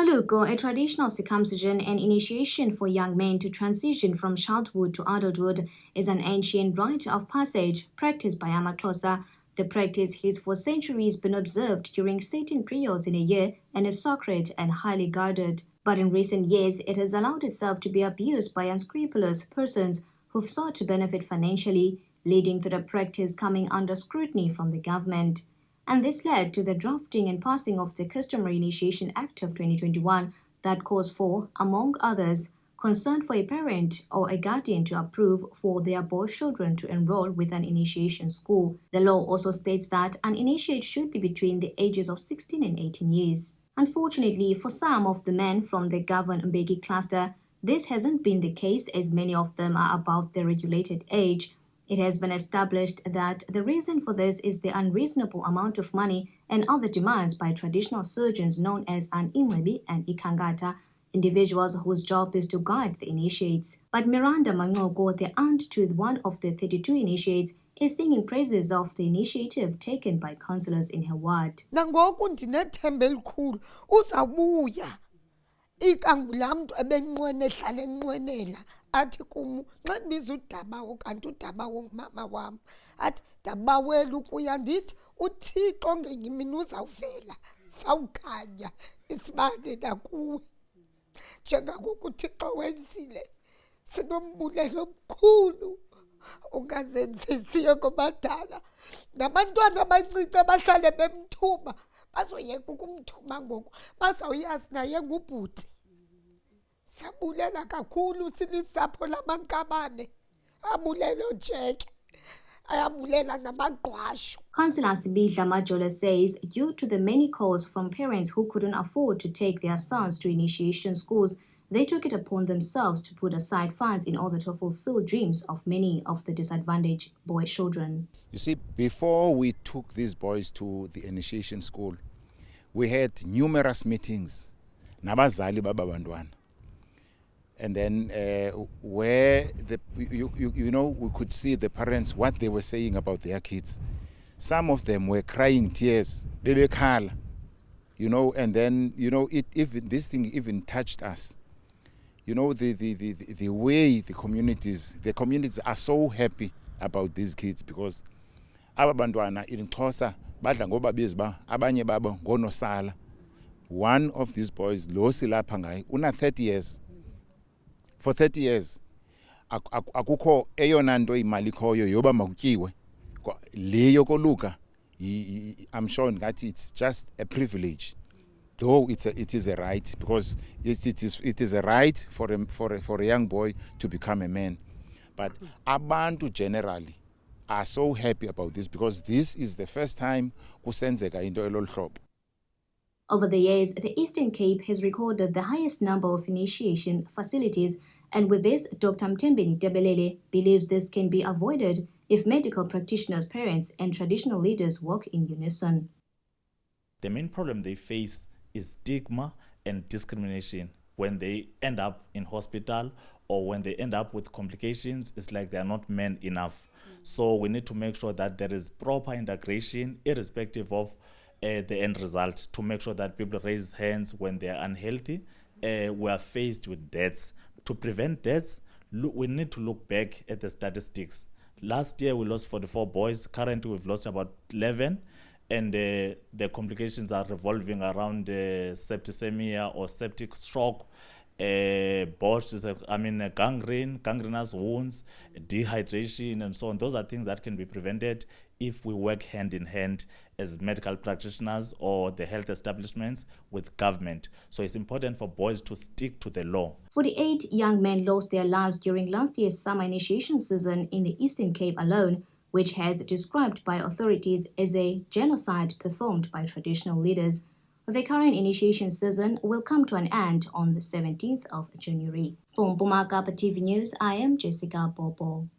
Maluko, a traditional circumcision and initiation for young men to transition from childhood to adulthood, is an ancient rite of passage practiced by Amaxhosa. The practice has for centuries been observed during certain periods in a year and is sacred and highly guarded. But in recent years, it has allowed itself to be abused by unscrupulous persons who've sought to benefit financially, leading to the practice coming under scrutiny from the government. And this led to the drafting and passing of the Customary Initiation Act of 2021 that calls for, among others, concern for a parent or a guardian to approve for their boy children to enroll with an initiation school. The law also states that an initiate should be between the ages of 16 and 18 years. Unfortunately, for some of the men from the Govan Mbeki cluster, this hasn't been the case as many of them are above the regulated age. It has been established that the reason for this is the unreasonable amount of money and other demands by traditional surgeons known as an Inwebi and Ikangata, individuals whose job is to guide the initiates. But Miranda Mangoko, the aunt to one of the 32 initiates, is singing praises of the initiative taken by councillors in her ward. Nangoku ndinethemba elikhulu uzabuya ikangula mntu ebenqwene ehlala enqwenela athi kum xa ndibiza udabawo kanti udabawo ngumama wam athi dabawela ukuya ndithi uThixo ngenye imini uzawuvela sawukhanya isibane nakuwe njengangoku uThixo wenzile sinombulelo omkhulu ungazenzisiyo ngobadala nabantwana abancinci abahlale bemthuma bazoyeka ukumthuma ngoku bazawuyazi naye ngubhuti. Sabulela kakhulu silisapho lamankabane abulelo Jeke ayabulela namagqwasho. Councillor Sibidla Majola says due to the many calls from parents who couldn't afford to take their sons to initiation schools, they took it upon themselves to put aside funds in order to fulfill dreams of many of the disadvantaged boy children. You see, before we took these boys to the initiation school, we had numerous meetings. Nabazali baba bantwana. And then where we could see the parents, what they were saying about their kids. Some of them were crying tears, bebekhala, and then, this thing even touched us. The way the communities are so happy about these kids because aba bantwana in Xhosa badla ngoba beziba abanye babo ngonosala. One of these boys, lo silapha ngaye, una 30 years. For 30 years, akukho eyona nto imali khoyo yoba makutyiwe. Le yokoluka, I'm sure that it's just a privilege. Though it is a right, because it is a right for a young boy to become a man. But abantu generally are so happy about this because this is the first time kusenzeka into elolu hlobo. Over the years, the Eastern Cape has recorded the highest number of initiation facilities, and with this, Dr. Mtembeni Debelele believes this can be avoided if medical practitioners, parents, and traditional leaders work in unison. The main problem they face is stigma and discrimination. When they end up in hospital or when they end up with complications, it's like they are not men enough. So we need to make sure that there is proper integration, irrespective of the end result, to make sure that people raise hands when they are unhealthy. We are faced with deaths. To prevent deaths, we need to look back at the statistics. Last year we lost 44 boys. Currently we've lost about 11. And the complications are revolving around septicemia or septic shock, gangrene, gangrenous wounds, dehydration, and so on. Those are things that can be prevented if we work hand in hand as medical practitioners or the health establishments with government. So it's important for boys to stick to the law. 48 young men lost their lives during last year's summer initiation season in the Eastern Cape alone, which has described by authorities as a genocide performed by traditional leaders. The current initiation season will come to an end on the 17th of January. For Mpuma Kapa TV News, I am Jessica Bobo.